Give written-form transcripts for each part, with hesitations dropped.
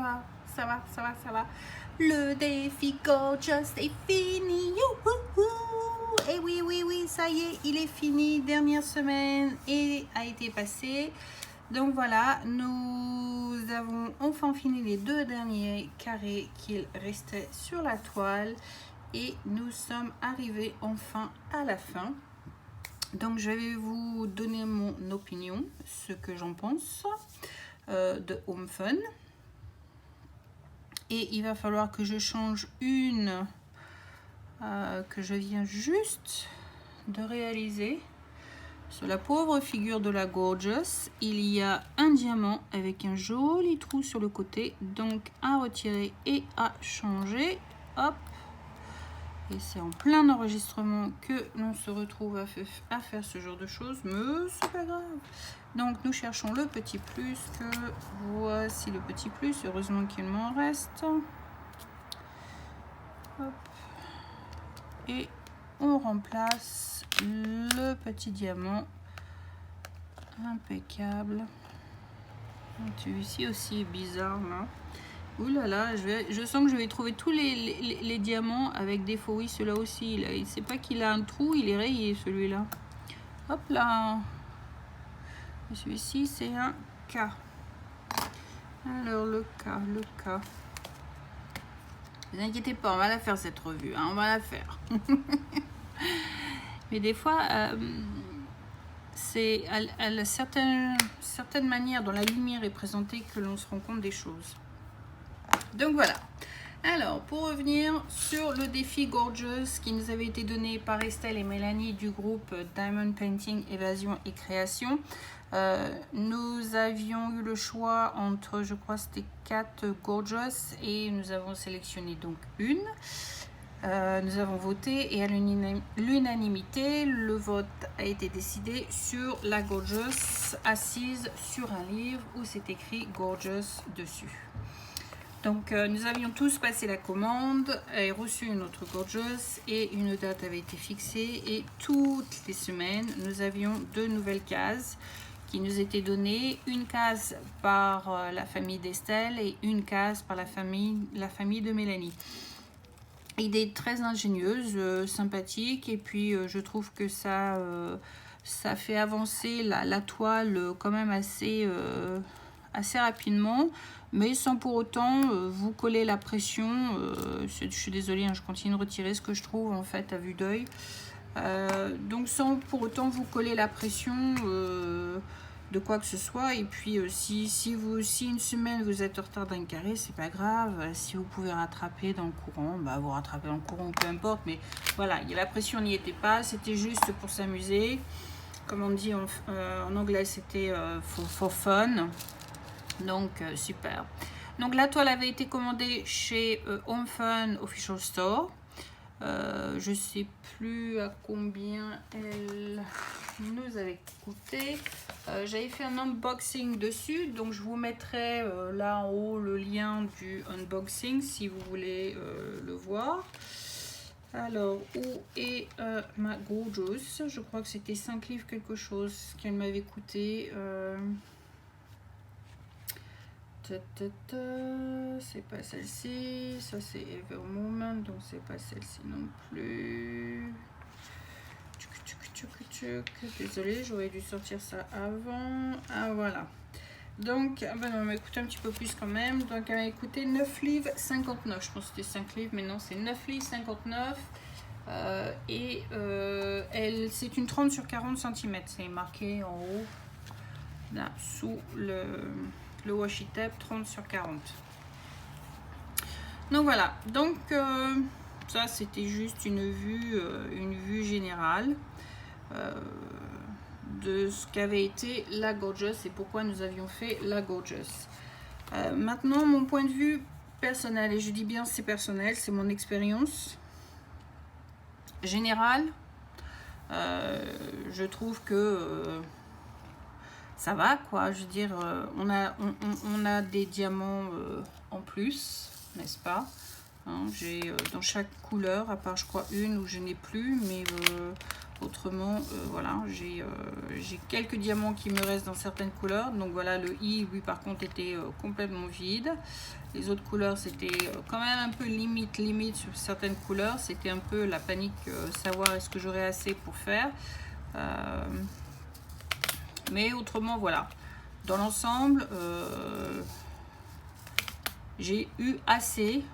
va, ça va, ça va, ça va. Le défi Gorgeous est fini. Youhouhou. Et oui, oui, oui, ça y est, il est fini. Dernière semaine et a été passée. Donc voilà, nous avons enfin fini les 2 derniers carrés qu'il restait sur la toile. Et nous sommes arrivés enfin à la fin. Donc je vais vous donner mon opinion, ce que j'en pense de Home Fun. Et il va falloir que je change une que je viens juste de réaliser. Sur la pauvre figure de la Gorgeous, il y a un diamant avec un joli trou sur le côté. Donc à retirer et à changer. Hop. Et c'est en plein enregistrement que l'on se retrouve à faire ce genre de choses. Mais c'est pas grave. Donc nous cherchons le petit plus. Voici le petit plus. Heureusement qu'il m'en reste. Hop. Et on remplace le petit diamant. Impeccable. Celui-ci aussi est bizarre là. Ouh là là, je sens que je vais trouver tous les diamants avec défaut. Oui, celui-là aussi. Il ne sait pas qu'il a un trou, il est rayé celui-là. Hop là. Celui-ci, c'est un K. Alors, le K. Ne vous inquiétez pas, on va la faire cette revue. Hein, on va la faire. Mais des fois, c'est à la certaine manière dont la lumière est présentée que l'on se rend compte des choses. Donc voilà. Alors, pour revenir sur le défi Gorgeous qui nous avait été donné par Estelle et Mélanie du groupe Diamond Painting, Évasion et Création, nous avions eu le choix entre, je crois, c'était 4 Gorgeous et nous avons sélectionné donc une. Nous avons voté et à l'unanimité, le vote a été décidé sur la Gorgeous assise sur un livre où c'est écrit Gorgeous dessus. Donc nous avions tous passé la commande et reçu une autre Gorgeous et une date avait été fixée et toutes les semaines nous avions 2 nouvelles cases qui nous étaient données, une case par la famille d'Estelle et une case par la famille de Mélanie. Idée très ingénieuse, sympathique et puis je trouve que ça fait avancer la toile quand même assez rapidement, mais sans pour autant vous coller la pression. Je suis désolée, hein, je continue de retirer ce que je trouve en fait à vue d'œil. Donc sans pour autant vous coller la pression de quoi que ce soit. Et puis si une semaine vous êtes en retard d'un carré, c'est pas grave. Si vous pouvez rattraper dans le courant, bah vous rattrapez dans le courant, peu importe. Mais voilà, la pression n'y était pas, c'était juste pour s'amuser. Comme on dit en anglais, c'était for fun. Donc super. Donc la toile avait été commandée chez Home Fun Official Store. Je sais plus à combien elle nous avait coûté. J'avais fait un unboxing dessus, donc je vous mettrai là en haut le lien du unboxing si vous voulez le voir. Alors, où est ma Gorgeous? Je crois que c'était 5 livres quelque chose qu'elle m'avait coûté. C'est pas celle-ci, ça c'est Ever Moment, donc c'est pas celle-ci non plus. Désolée, j'aurais dû sortir ça avant. Ah voilà. Donc, ben non, on m'a coûté un petit peu plus quand même. Donc, elle m'a coûté 9 livres 59. Je pense que c'était 5 livres, mais non, c'est 9 livres 59. C'est une 30 sur 40 cm. C'est marqué en haut, là, sous le washi tape, 30 sur 40. Donc voilà, donc ça c'était juste une vue générale de ce qu'avait été la Gorgeous et pourquoi nous avions fait la Gorgeous. Maintenant mon point de vue personnel, et je dis bien c'est personnel, c'est mon expérience générale. Je trouve que ça va quoi, je veux dire, on a des diamants en plus, n'est-ce pas, hein, j'ai dans chaque couleur, à part je crois une où je n'ai plus, mais Autrement, voilà, j'ai quelques diamants qui me restent dans certaines couleurs. Donc voilà, le I, lui, par contre, était complètement vide. Les autres couleurs, c'était quand même un peu limite sur certaines couleurs. C'était un peu la panique, savoir est-ce que j'aurais assez pour faire. Mais autrement, voilà. Dans l'ensemble, j'ai eu assez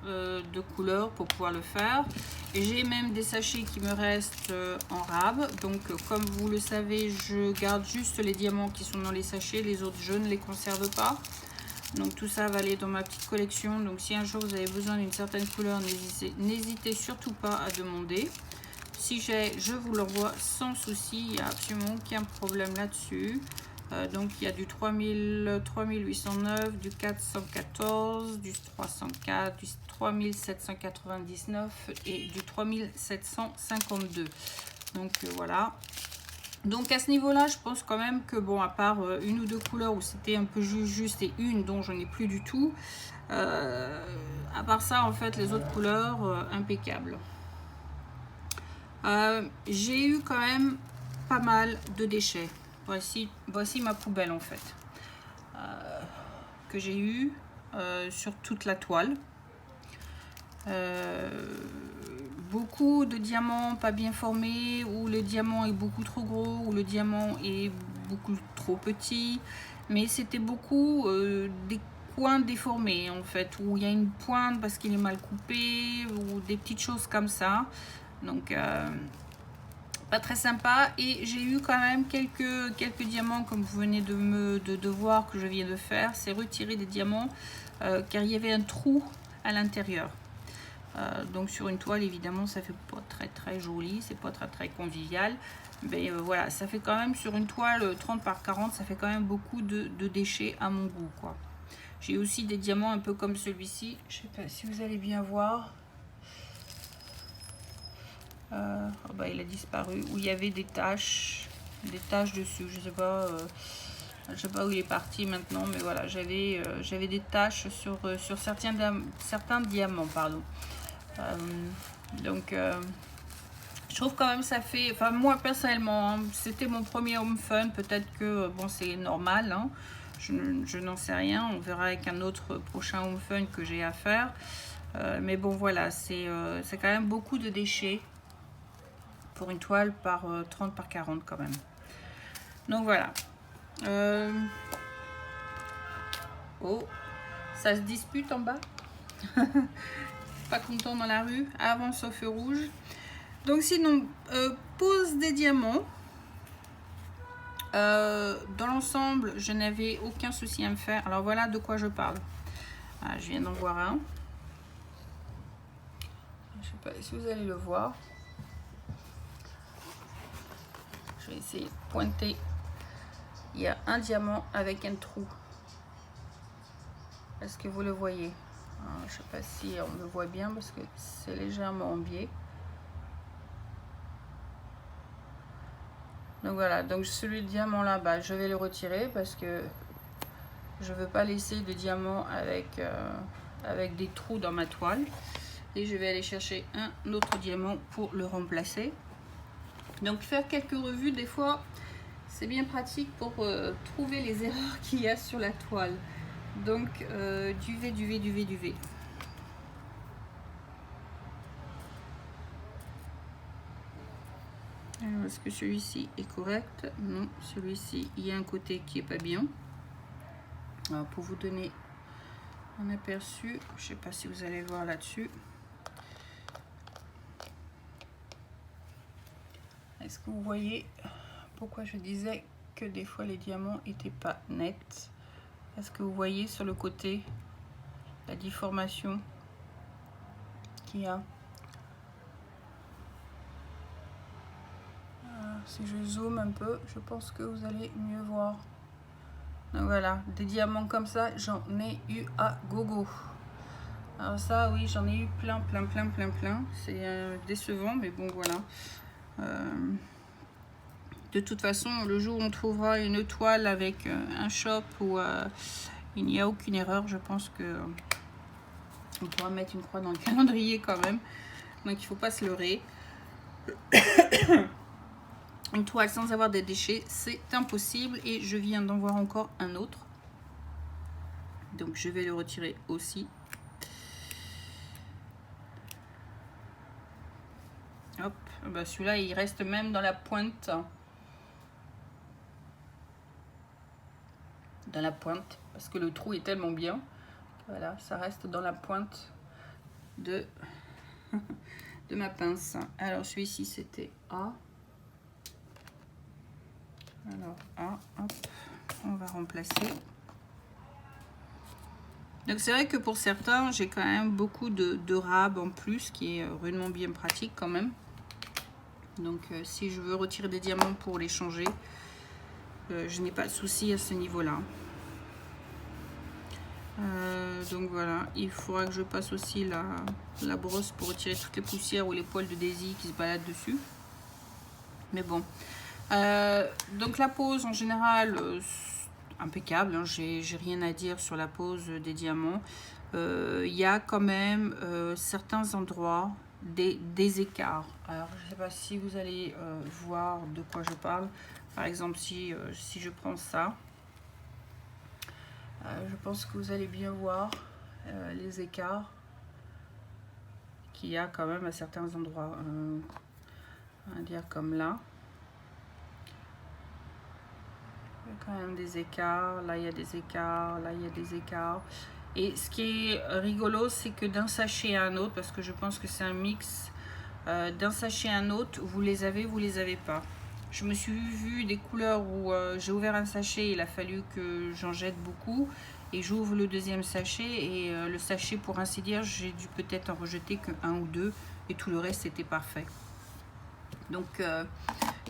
de couleurs pour pouvoir le faire. J'ai même des sachets qui me restent en rab. Donc comme vous le savez, je garde juste les diamants qui sont dans les sachets. Les autres, je ne les conserve pas. Donc tout ça va aller dans ma petite collection. Donc si un jour vous avez besoin d'une certaine couleur, n'hésitez surtout pas à demander. Si j'ai, je vous l'envoie sans souci. Il n'y a absolument aucun problème là-dessus. Donc il y a du 3809, du 414, du 304, du 3799 et du 3752. Donc voilà. Donc à ce niveau-là, je pense quand même que bon, à part une ou deux couleurs où c'était un peu juste et une dont je n'ai plus du tout, à part ça, en fait, les autres couleurs, impeccables. J'ai eu quand même pas mal de déchets. Voici ma poubelle en fait, que j'ai eu sur toute la toile. Beaucoup de diamants pas bien formés, où le diamant est beaucoup trop gros, où le diamant est beaucoup trop petit. Mais c'était beaucoup des coins déformés en fait, où il y a une pointe parce qu'il est mal coupé, ou des petites choses comme ça. Donc pas très sympa. Et j'ai eu quand même quelques diamants, comme vous venez de voir que je viens de faire. C'est retirer des diamants car il y avait un trou à l'intérieur. Donc sur une toile, évidemment, ça fait pas très joli, c'est pas très convivial. Mais voilà, ça fait quand même sur une toile 30 par 40, ça fait quand même beaucoup de déchets à mon goût, quoi. J'ai aussi des diamants un peu comme celui-ci. Je sais pas si vous allez bien voir. Oh bah, il a disparu, où il y avait des taches dessus. Je sais pas où il est parti maintenant, mais voilà, j'avais des taches sur certains diamants, pardon. Donc je trouve quand même ça fait, enfin moi personnellement, hein, c'était mon premier home fun, peut-être que bon, c'est normal, hein, je n'en sais rien, on verra avec un autre prochain home fun que j'ai à faire. Mais bon voilà, c'est quand même beaucoup de déchets pour une toile par 30 par 40 quand même. Donc voilà. Oh, ça se dispute en bas. Pas content dans la rue, avance au feu rouge. Donc sinon, pose des diamants. Dans l'ensemble, je n'avais aucun souci à me faire. Alors voilà de quoi je parle. Ah, je viens d'en voir un. Je sais pas si vous allez le voir. Je vais essayer de pointer. Il y a un diamant avec un trou. Est-ce que vous le voyez? Je ne sais pas si on le voit bien parce que c'est légèrement en biais. Donc voilà, donc celui de diamant là, bah, je vais le retirer parce que je ne veux pas laisser de diamant avec des trous dans ma toile. Et je vais aller chercher un autre diamant pour le remplacer. Donc faire quelques revues, des fois, c'est bien pratique pour trouver les erreurs qu'il y a sur la toile. Donc duvet. Est-ce que celui-ci est correct? Non, celui-ci, il y a un côté qui est pas bien. Alors, pour vous donner un aperçu, je sais pas si vous allez voir là-dessus. Est-ce que vous voyez pourquoi je disais que des fois les diamants étaient pas nets? Est-ce que vous voyez sur le côté la déformation qu'il y a? Si je zoome un peu, je pense que vous allez mieux voir. Donc voilà, des diamants comme ça, j'en ai eu à gogo. Alors ça, oui, j'en ai eu plein. C'est décevant, mais bon, voilà. De toute façon, le jour où on trouvera une toile avec un shop où il n'y a aucune erreur, je pense que on pourra mettre une croix dans le calendrier quand même. Donc il ne faut pas se leurrer. Une toile sans avoir des déchets, c'est impossible. Et je viens d'en voir encore un autre. Donc je vais le retirer aussi. Hop, bah celui-là il reste même dans la pointe. Dans la pointe, parce que le trou est tellement bien. Voilà, ça reste dans la pointe de, de ma pince. Alors celui-ci c'était A. Alors A, hop, on va remplacer. Donc c'est vrai que pour certains, j'ai quand même beaucoup de rab en plus, qui est rudement bien pratique quand même. Donc si je veux retirer des diamants pour les changer, je n'ai pas de souci à ce niveau-là. Donc voilà, il faudra que je passe aussi la brosse pour retirer toutes les poussières ou les poils de Daisy qui se baladent dessus. Mais bon. Donc la pose en général, impeccable, hein, j'ai rien à dire sur la pose des diamants. Il y a quand même certains endroits des écarts. Alors je ne sais pas si vous allez voir de quoi je parle. Par exemple si je prends ça, je pense que vous allez bien voir les écarts qu'il y a quand même à certains endroits. On va dire comme là. Il y a quand même des écarts, là il y a des écarts, là il y a des écarts. Et ce qui est rigolo, c'est que d'un sachet à un autre, parce que je pense que c'est un mix, d'un sachet à un autre, vous les avez pas. Je me suis vu des couleurs où j'ai ouvert un sachet, il a fallu que j'en jette beaucoup. Et j'ouvre le deuxième sachet et le sachet, pour ainsi dire, j'ai dû peut-être en rejeter que un ou deux. Et tout le reste était parfait. Donc,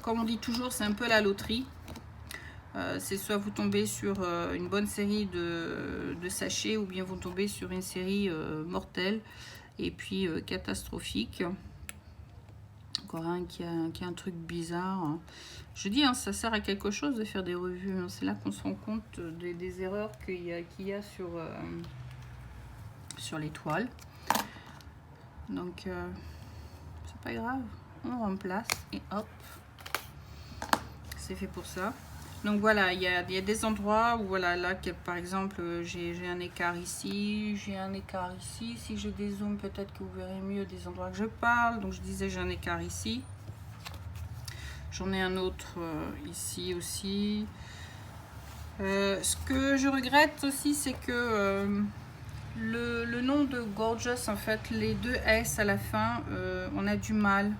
comme on dit toujours, c'est un peu la loterie. C'est soit vous tombez sur une bonne série de sachets, ou bien vous tombez sur une série mortelle et puis catastrophique. Encore un qui a un truc bizarre. Je dis, hein, ça sert à quelque chose de faire des revues. Hein. C'est là qu'on se rend compte des erreurs qu'il y a sur les toiles. Donc, c'est pas grave. On remplace et hop. C'est fait pour ça. Donc voilà, il y a des endroits où, voilà, là, par exemple, j'ai un écart ici, j'ai un écart ici. Si je dézoome, peut-être que vous verrez mieux des endroits que je parle. Donc je disais, j'ai un écart ici. J'en ai un autre ici aussi. Ce que je regrette aussi, c'est que le nom de Gorgeous, en fait, les deux S à la fin, on a du mal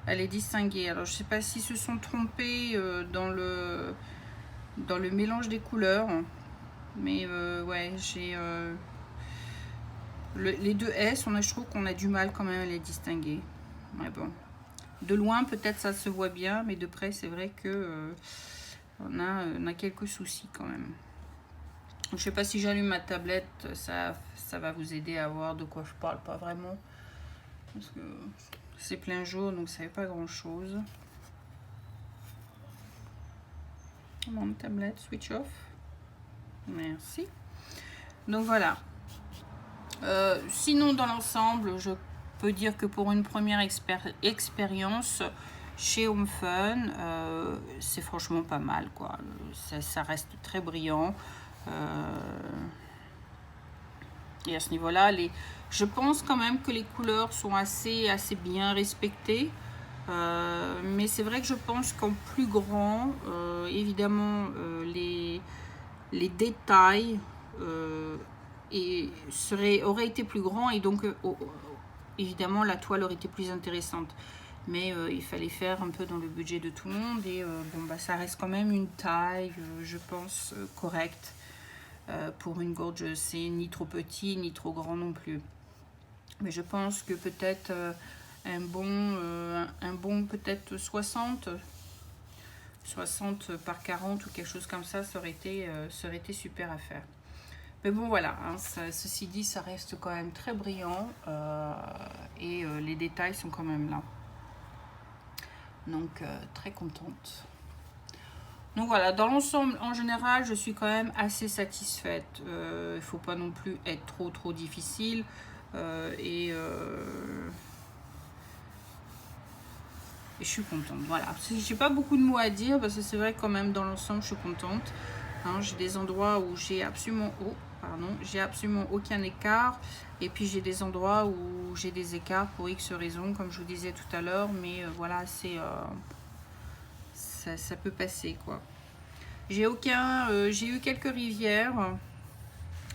à les distinguer. Alors je sais pas s'ils se sont trompés dans le mélange des couleurs, mais ouais, j'ai les deux S, je trouve qu'on a du mal quand même à les distinguer. Ouais, bon, de loin peut-être ça se voit bien, mais de près c'est vrai que on a quelques soucis quand même. Je sais pas si j'allume ma tablette, ça va vous aider à voir de quoi je parle, pas vraiment, parce que c'est plein jour, donc ça fait pas grand chose. Mon tablette, switch off. Merci. Donc voilà. Sinon, dans l'ensemble, je peux dire que pour une première expérience chez Home Fun, c'est franchement pas mal, quoi. Ça reste très brillant. Et à ce niveau-là, je pense quand même que les couleurs sont assez bien respectées. Mais c'est vrai que je pense qu'en plus grand, évidemment, les détails auraient été plus grands, et donc évidemment la toile aurait été plus intéressante. Mais il fallait faire un peu dans le budget de tout le monde, et bon, bah, ça reste quand même une taille, je pense, correcte pour une Gorgeous. C'est ni trop petit ni trop grand non plus. Mais je pense que peut-être un bon peut-être 60 par 40 ou quelque chose comme ça, ça aurait été super à faire. Mais bon, voilà, hein, ceci dit, ça reste quand même très brillant, et les détails sont quand même là. Donc, très contente. Donc voilà, dans l'ensemble, en général, je suis quand même assez satisfaite. Il ne faut pas non plus être trop difficile. et je suis contente. Voilà, j'ai pas beaucoup de mots à dire parce que c'est vrai quand même dans l'ensemble je suis contente. Hein, j'ai des endroits où j'ai absolument aucun écart, et puis j'ai des endroits où j'ai des écarts pour X raisons, comme je vous disais tout à l'heure, mais voilà, c'est ça peut passer quoi. J'ai eu quelques rivières.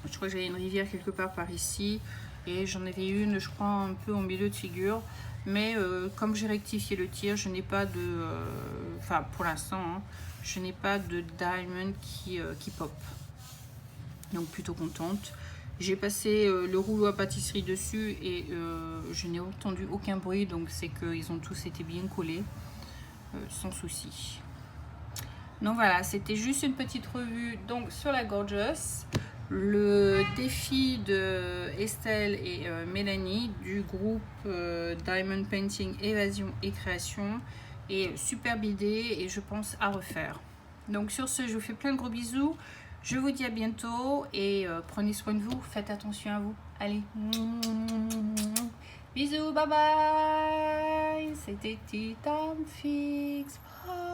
Je crois que j'avais une rivière quelque part par ici, et j'en avais une, je crois, un peu en milieu de figure. Mais comme j'ai rectifié le tir, je n'ai pas de... Enfin, pour l'instant, hein, je n'ai pas de diamond qui pop. Donc, plutôt contente. J'ai passé le rouleau à pâtisserie dessus et je n'ai entendu aucun bruit. Donc, c'est qu'ils ont tous été bien collés, sans souci. Donc voilà, c'était juste une petite revue donc sur la Gorgeous. Le défi de Estelle et Mélanie du groupe Diamond Painting Évasion et Création est superbe idée et je pense à refaire. Donc sur ce, je vous fais plein de gros bisous. Je vous dis à bientôt et prenez soin de vous, faites attention à vous. Allez, bisous, bye bye. C'était Titan Fix. Bye.